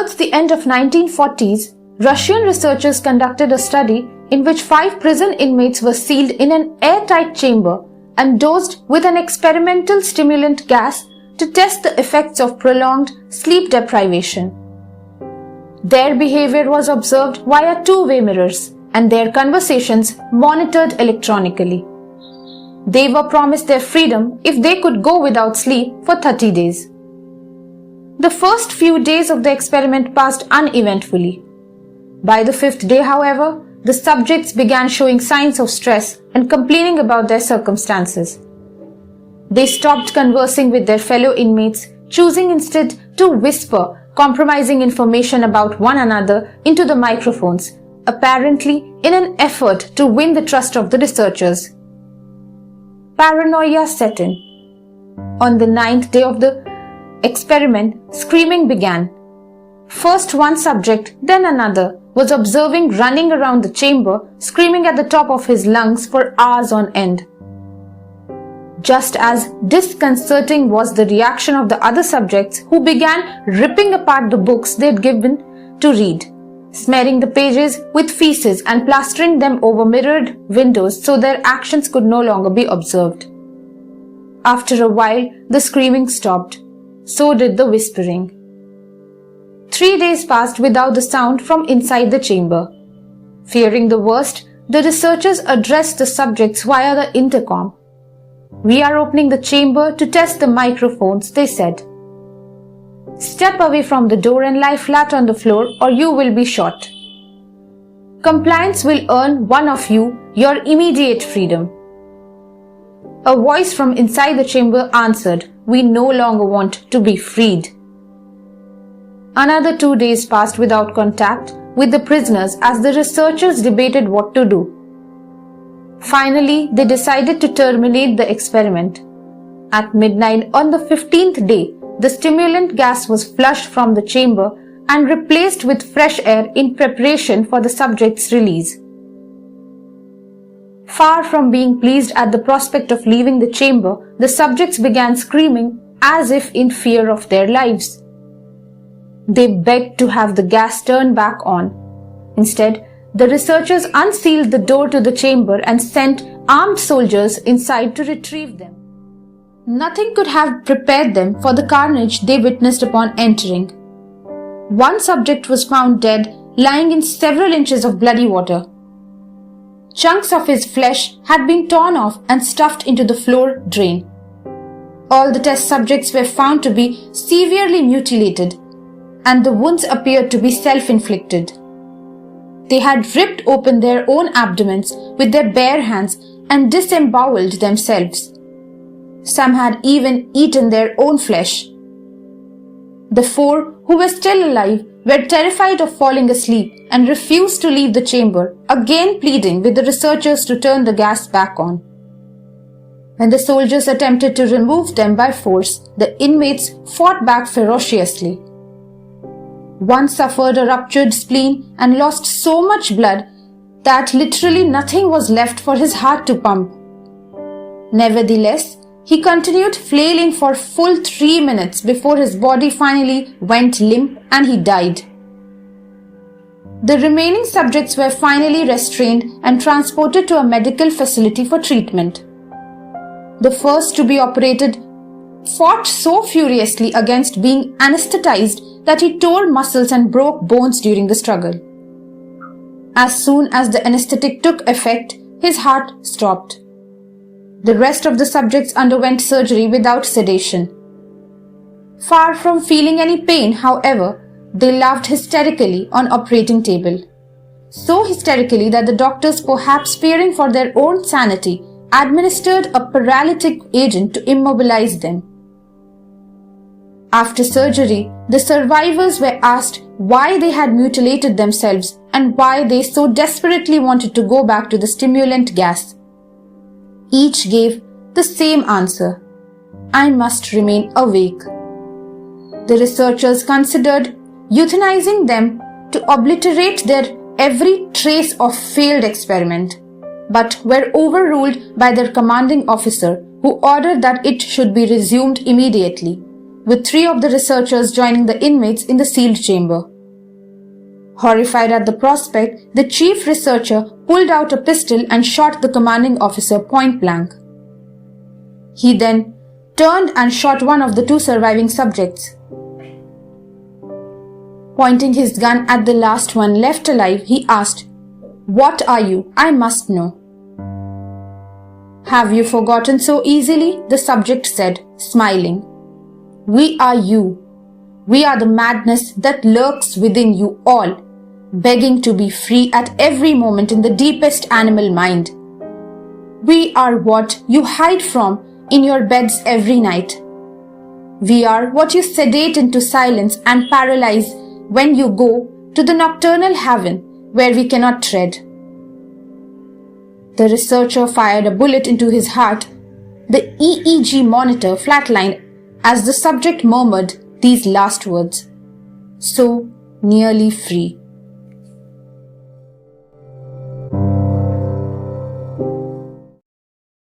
Towards the end of 1940s, Russian researchers conducted a study in which 5 prison inmates were sealed in an airtight chamber and dosed with an experimental stimulant gas to test the effects of prolonged sleep deprivation. Their behavior was observed via two-way mirrors and their conversations monitored electronically. They were promised their freedom if they could go without sleep for 30 days. The first few days of the experiment passed uneventfully. By the 5th day, however, the subjects began showing signs of stress and complaining about their circumstances. They stopped conversing with their fellow inmates, choosing instead to whisper compromising information about one another into the microphones, apparently in an effort to win the trust of the researchers. Paranoia set in. On the 9th day of the experiment, screaming began. First one subject, then another, was observing running around the chamber, screaming at the top of his lungs for hours on end. Just as disconcerting was the reaction of the other subjects, who began ripping apart the books they had given to read, smearing the pages with feces and plastering them over mirrored windows so their actions could no longer be observed. After a while, the screaming stopped. So did the whispering. 3 days passed without the sound from inside the chamber. Fearing the worst, the researchers addressed the subjects via the intercom. "We are opening the chamber to test the microphones," they said. "Step away from the door and lie flat on the floor or you will be shot. Compliance will earn one of you your immediate freedom." A voice from inside the chamber answered, "We no longer want to be freed." Another 2 days passed without contact with the prisoners as the researchers debated what to do. Finally, they decided to terminate the experiment. At midnight on the 15th day, the stimulant gas was flushed from the chamber and replaced with fresh air in preparation for the subject's release. Far from being pleased at the prospect of leaving the chamber, the subjects began screaming as if in fear of their lives. They begged to have the gas turned back on. Instead, the researchers unsealed the door to the chamber and sent armed soldiers inside to retrieve them. Nothing could have prepared them for the carnage they witnessed upon entering. One subject was found dead, lying in several inches of bloody water. Chunks of his flesh had been torn off and stuffed into the floor drain. All the test subjects were found to be severely mutilated, and the wounds appeared to be self-inflicted. They had ripped open their own abdomens with their bare hands and disemboweled themselves. Some had even eaten their own flesh. The 4 who were still alive were terrified of falling asleep and refused to leave the chamber, again pleading with the researchers to turn the gas back on. When the soldiers attempted to remove them by force, the inmates fought back ferociously. One suffered a ruptured spleen and lost so much blood that literally nothing was left for his heart to pump. Nevertheless, he continued flailing for full 3 minutes before his body finally went limp and he died. The remaining subjects were finally restrained and transported to a medical facility for treatment. The first to be operated fought so furiously against being anesthetized that he tore muscles and broke bones during the struggle. As soon as the anesthetic took effect, his heart stopped. The rest of the subjects underwent surgery without sedation. Far from feeling any pain, however, they laughed hysterically on operating table. So hysterically that the doctors, perhaps fearing for their own sanity, administered a paralytic agent to immobilize them. After surgery, the survivors were asked why they had mutilated themselves and why they so desperately wanted to go back to the stimulant gas. Each gave the same answer: "I must remain awake." The researchers considered euthanizing them to obliterate their every trace of failed experiment, but were overruled by their commanding officer, who ordered that it should be resumed immediately, with 3 of the researchers joining the inmates in the sealed chamber. Horrified at the prospect, the chief researcher pulled out a pistol and shot the commanding officer point blank. He then turned and shot one of the two surviving subjects. Pointing his gun at the last one left alive, he asked, "What are you? I must know." "Have you forgotten so easily?" the subject said, smiling. "We are you. We are the madness that lurks within you all, begging to be free at every moment in the deepest animal mind. We are what you hide from in your beds every night. We are what you sedate into silence and paralyze when you go to the nocturnal haven where we cannot tread." The researcher fired a bullet into his heart. The EEG monitor flatlined as the subject murmured these last words, "So nearly free."